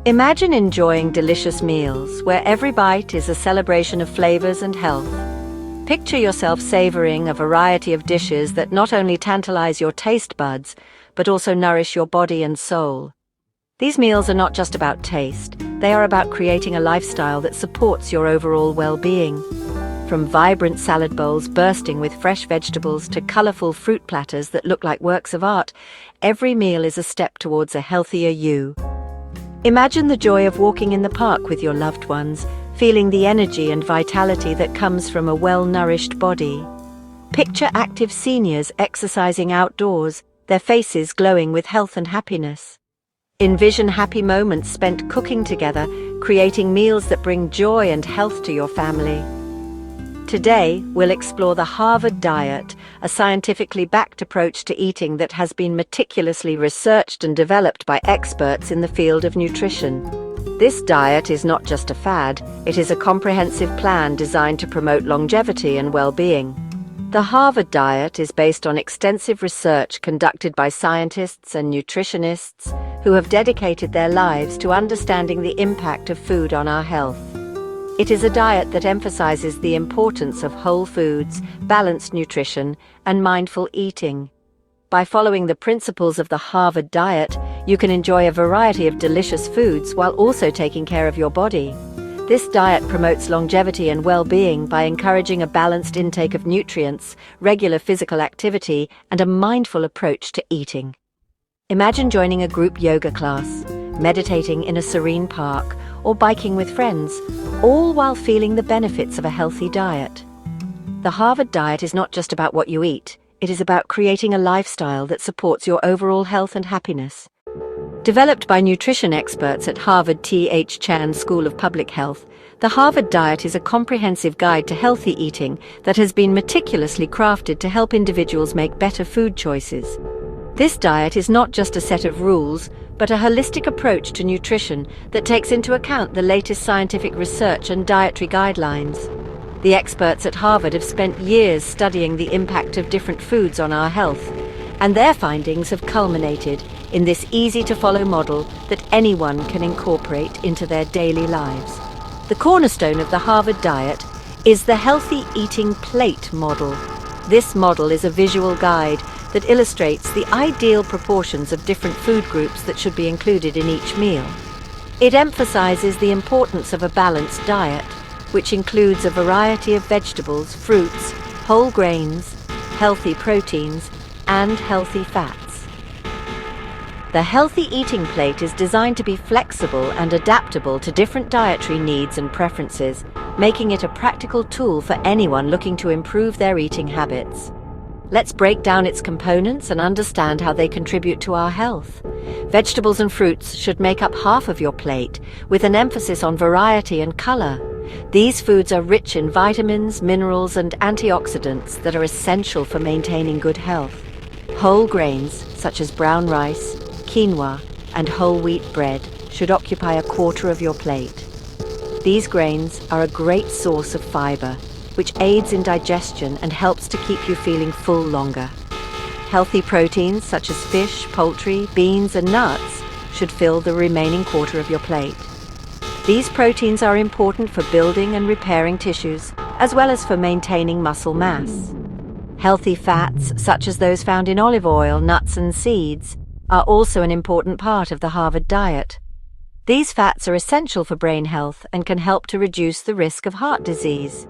Imagine enjoying delicious meals where every bite is a celebration of flavors and health. Picture yourself savoring a variety of dishes that not only tantalize your taste buds, but also nourish your body and soul. These meals are not just about taste, they are about creating a lifestyle that supports your overall well-being. From vibrant salad bowls bursting with fresh vegetables to colorful fruit platters that look like works of art, every meal is a step towards a healthier you. Imagine the joy of walking in the park with your loved ones, feeling the energy and vitality that comes from a well-nourished body. Picture active seniors exercising outdoors, their faces glowing with health and happiness. Envision happy moments spent cooking together, creating meals that bring joy and health to your family. Today, we'll explore the Harvard diet, a scientifically backed approach to eating that has been meticulously researched and developed by experts in the field of nutrition. This diet is not just a fad, it is a comprehensive plan designed to promote longevity and well-being. The Harvard diet is based on extensive research conducted by scientists and nutritionists who have dedicated their lives to understanding the impact of food on our health. It is a diet that emphasizes the importance of whole foods, balanced nutrition, and mindful eating. By following the principles of the Harvard diet, you can enjoy a variety of delicious foods while also taking care of your body. This diet promotes longevity and well-being by encouraging a balanced intake of nutrients, regular physical activity, and a mindful approach to eating. Imagine joining a group yoga class, meditating in a serene park, or biking with friends, all while feeling the benefits of a healthy diet. The Harvard diet is not just about what you eat, it is about creating a lifestyle that supports your overall health and happiness. Developed by nutrition experts at Harvard T.H. Chan School of Public Health, the Harvard diet is a comprehensive guide to healthy eating that has been meticulously crafted to help individuals make better food choices. This diet is not just a set of rules, but a holistic approach to nutrition that takes into account the latest scientific research and dietary guidelines. The experts at Harvard have spent years studying the impact of different foods on our health, and their findings have culminated in this easy-to-follow model that anyone can incorporate into their daily lives. The cornerstone of the Harvard diet is the Healthy Eating Plate model. This model is a visual guide that illustrates the ideal proportions of different food groups that should be included in each meal. It emphasizes the importance of a balanced diet, which includes a variety of vegetables, fruits, whole grains, healthy proteins, and healthy fats. The Healthy Eating Plate is designed to be flexible and adaptable to different dietary needs and preferences, making it a practical tool for anyone looking to improve their eating habits. Let's break down its components and understand how they contribute to our health. Vegetables and fruits should make up half of your plate, with an emphasis on variety and color. These foods are rich in vitamins, minerals, and antioxidants that are essential for maintaining good health. Whole grains, such as brown rice, quinoa, and whole wheat bread, should occupy a quarter of your plate. These grains are a great source of fiber, which aids in digestion and helps to keep you feeling full longer. Healthy proteins such as fish, poultry, beans, and nuts should fill the remaining quarter of your plate. These proteins are important for building and repairing tissues, as well as for maintaining muscle mass. Healthy fats, such as those found in olive oil, nuts, and seeds, are also an important part of the Harvard diet. These fats are essential for brain health and can help to reduce the risk of heart disease.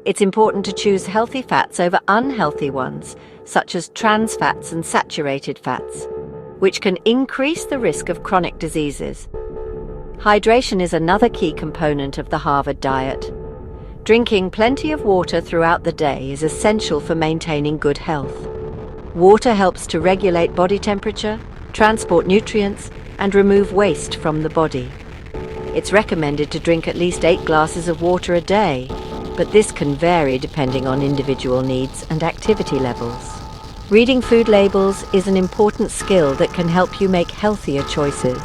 It's important to choose healthy fats over unhealthy ones, such as trans fats and saturated fats, which can increase the risk of chronic diseases. Hydration is another key component of the Harvard diet. Drinking plenty of water throughout the day is essential for maintaining good health. Water helps to regulate body temperature, transport nutrients, and remove waste from the body. It's recommended to drink at least 8 glasses of water a day, but this can vary depending on individual needs and activity levels. Reading food labels is an important skill that can help you make healthier choices.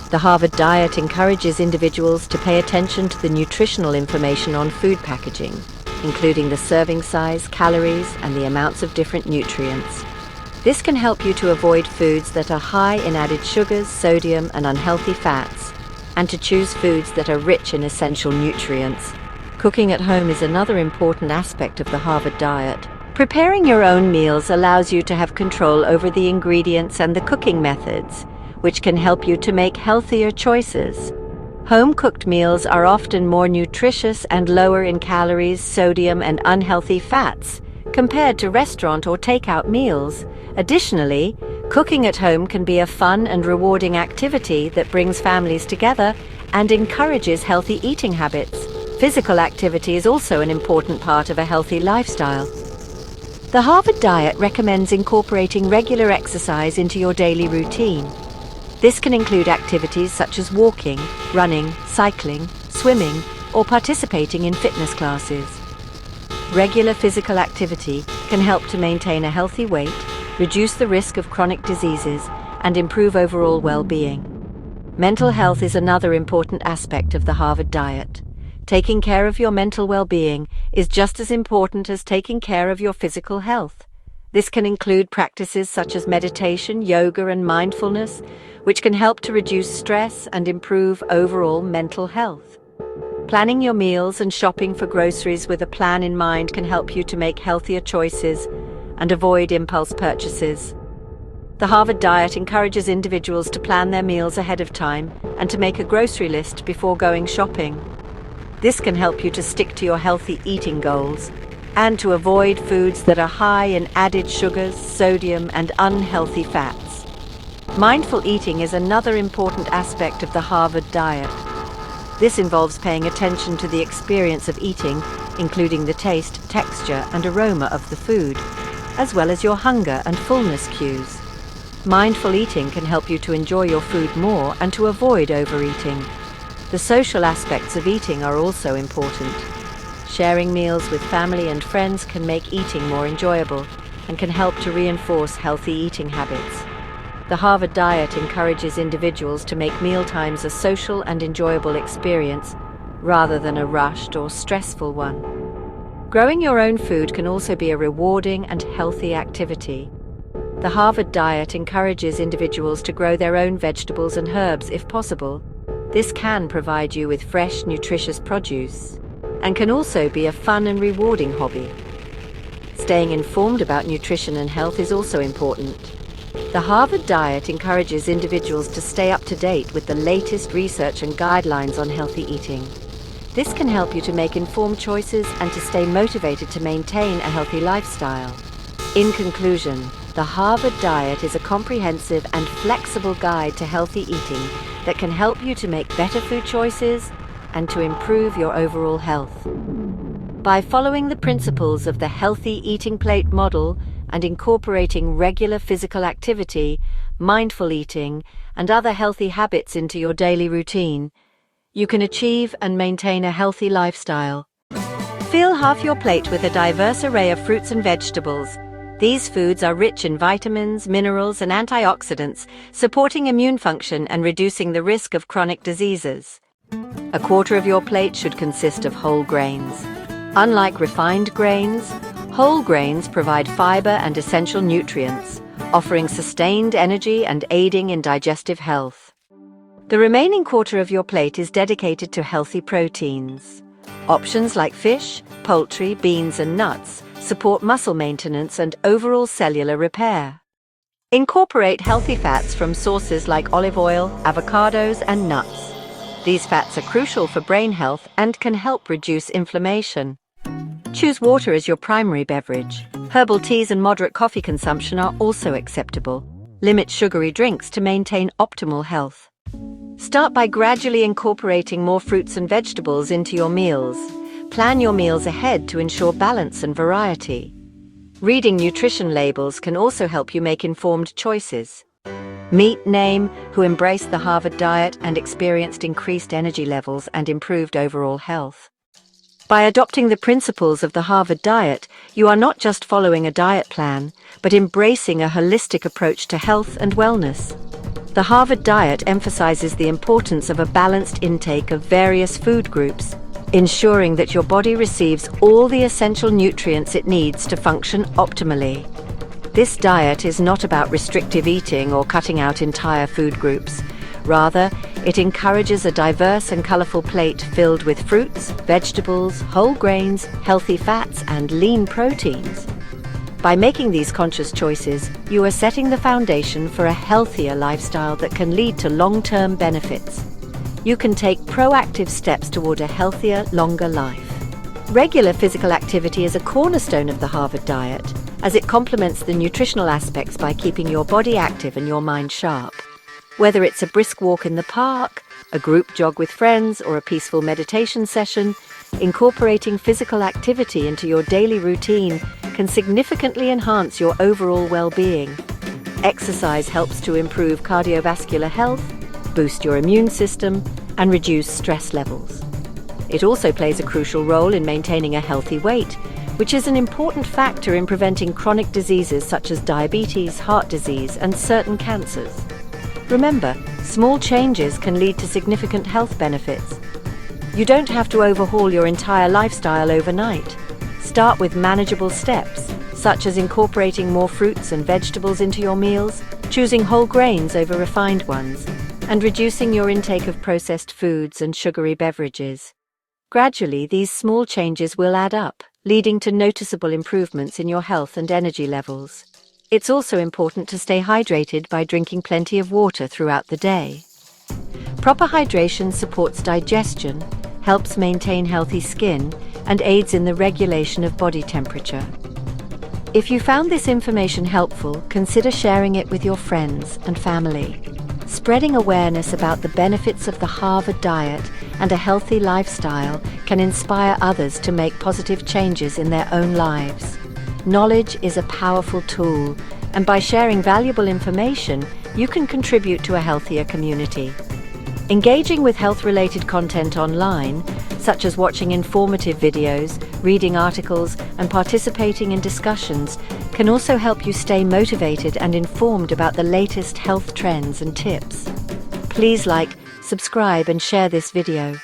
The Harvard diet encourages individuals to pay attention to the nutritional information on food packaging, including the serving size, calories, and the amounts of different nutrients. This can help you to avoid foods that are high in added sugars, sodium, and unhealthy fats, and to choose foods that are rich in essential nutrients. Cooking at home is another important aspect of the Harvard diet. Preparing your own meals allows you to have control over the ingredients and the cooking methods, which can help you to make healthier choices. Home-cooked meals are often more nutritious and lower in calories, sodium, and unhealthy fats compared to restaurant or takeout meals. Additionally, cooking at home can be a fun and rewarding activity that brings families together and encourages healthy eating habits. Physical activity is also an important part of a healthy lifestyle. The Harvard diet recommends incorporating regular exercise into your daily routine. This can include activities such as walking, running, cycling, swimming, or participating in fitness classes. Regular physical activity can help to maintain a healthy weight, reduce the risk of chronic diseases, and improve overall well-being. Mental health is another important aspect of the Harvard diet. Taking care of your mental well-being is just as important as taking care of your physical health. This can include practices such as meditation, yoga, and mindfulness, which can help to reduce stress and improve overall mental health. Planning your meals and shopping for groceries with a plan in mind can help you to make healthier choices and avoid impulse purchases. The Harvard diet encourages individuals to plan their meals ahead of time and to make a grocery list before going shopping. This can help you to stick to your healthy eating goals and to avoid foods that are high in added sugars, sodium, and unhealthy fats. Mindful eating is another important aspect of the Harvard diet. This involves paying attention to the experience of eating, including the taste, texture, and aroma of the food, as well as your hunger and fullness cues. Mindful eating can help you to enjoy your food more and to avoid overeating. The social aspects of eating are also important. Sharing meals with family and friends can make eating more enjoyable and can help to reinforce healthy eating habits. The Harvard diet encourages individuals to make mealtimes a social and enjoyable experience rather than a rushed or stressful one. Growing your own food can also be a rewarding and healthy activity. The Harvard diet encourages individuals to grow their own vegetables and herbs if possible. This can provide you with fresh, nutritious produce and can also be a fun and rewarding hobby. Staying informed about nutrition and health is also important. The Harvard diet encourages individuals to stay up to date with the latest research and guidelines on healthy eating. This can help you to make informed choices and to stay motivated to maintain a healthy lifestyle. In conclusion, the Harvard diet is a comprehensive and flexible guide to healthy eating that can help you to make better food choices and to improve your overall health. By following the principles of the healthy eating plate model and incorporating regular physical activity, mindful eating, and other healthy habits into your daily routine, you can achieve and maintain a healthy lifestyle. Fill half your plate with a diverse array of fruits and vegetables. These foods are rich in vitamins, minerals, and antioxidants, supporting immune function and reducing the risk of chronic diseases. A quarter of your plate should consist of whole grains. Unlike refined grains, whole grains provide fiber and essential nutrients, offering sustained energy and aiding in digestive health. The remaining quarter of your plate is dedicated to healthy proteins. Options like fish, poultry, beans, and nuts support muscle maintenance and overall cellular repair. Incorporate healthy fats from sources like olive oil, avocados, and nuts. These fats are crucial for brain health and can help reduce inflammation. Choose water as your primary beverage. Herbal teas and moderate coffee consumption are also acceptable. Limit sugary drinks to maintain optimal health. Start by gradually incorporating more fruits and vegetables into your meals. Plan your meals ahead to ensure balance and variety. Reading nutrition labels can also help you make informed choices. Meet Naim, who embraced the Harvard diet and experienced increased energy levels and improved overall health. By adopting the principles of the Harvard diet, you are not just following a diet plan, but embracing a holistic approach to health and wellness. The Harvard diet emphasizes the importance of a balanced intake of various food groups, ensuring that your body receives all the essential nutrients it needs to function optimally. This diet is not about restrictive eating or cutting out entire food groups. Rather, it encourages a diverse and colorful plate filled with fruits, vegetables, whole grains, healthy fats, and lean proteins. By making these conscious choices, you are setting the foundation for a healthier lifestyle that can lead to long-term benefits. You can take proactive steps toward a healthier, longer life. Regular physical activity is a cornerstone of the Harvard diet, as it complements the nutritional aspects by keeping your body active and your mind sharp. Whether it's a brisk walk in the park, a group jog with friends, or a peaceful meditation session, incorporating physical activity into your daily routine can significantly enhance your overall well-being. Exercise helps to improve cardiovascular health, boost your immune system, and reduce stress levels. It also plays a crucial role in maintaining a healthy weight, which is an important factor in preventing chronic diseases such as diabetes, heart disease, and certain cancers. Remember, small changes can lead to significant health benefits. You don't have to overhaul your entire lifestyle overnight. Start with manageable steps, such as incorporating more fruits and vegetables into your meals, choosing whole grains over refined ones, and reducing your intake of processed foods and sugary beverages. Gradually, these small changes will add up, leading to noticeable improvements in your health and energy levels. It's also important to stay hydrated by drinking plenty of water throughout the day. Proper hydration supports digestion, helps maintain healthy skin, and aids in the regulation of body temperature. If you found this information helpful, consider sharing it with your friends and family. Spreading awareness about the benefits of the Harvard diet and a healthy lifestyle can inspire others to make positive changes in their own lives. Knowledge is a powerful tool, and by sharing valuable information, you can contribute to a healthier community. Engaging with health-related content online, such as watching informative videos, reading articles, and participating in discussions, can also help you stay motivated and informed about the latest health trends and tips. Please like, subscribe, and share this video.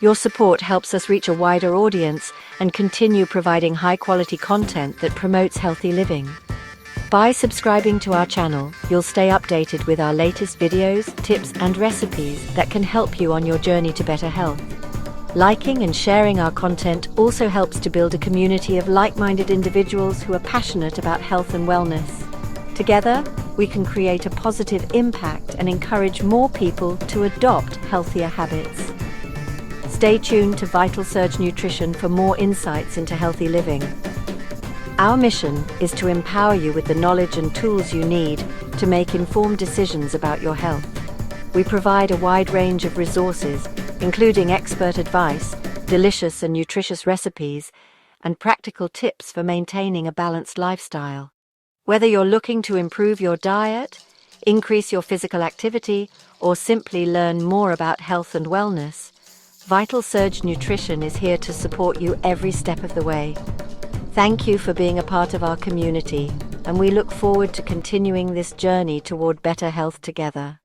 Your support helps us reach a wider audience and continue providing high-quality content that promotes healthy living. By subscribing to our channel, you'll stay updated with our latest videos, tips, and recipes that can help you on your journey to better health. Liking and sharing our content also helps to build a community of like-minded individuals who are passionate about health and wellness. Together, we can create a positive impact and encourage more people to adopt healthier habits. Stay tuned to Vital Surge Nutrition for more insights into healthy living. Our mission is to empower you with the knowledge and tools you need to make informed decisions about your health. We provide a wide range of resources, including expert advice, delicious and nutritious recipes, and practical tips for maintaining a balanced lifestyle. Whether you're looking to improve your diet, increase your physical activity, or simply learn more about health and wellness, Vital Surge Nutrition is here to support you every step of the way. Thank you for being a part of our community, and we look forward to continuing this journey toward better health together.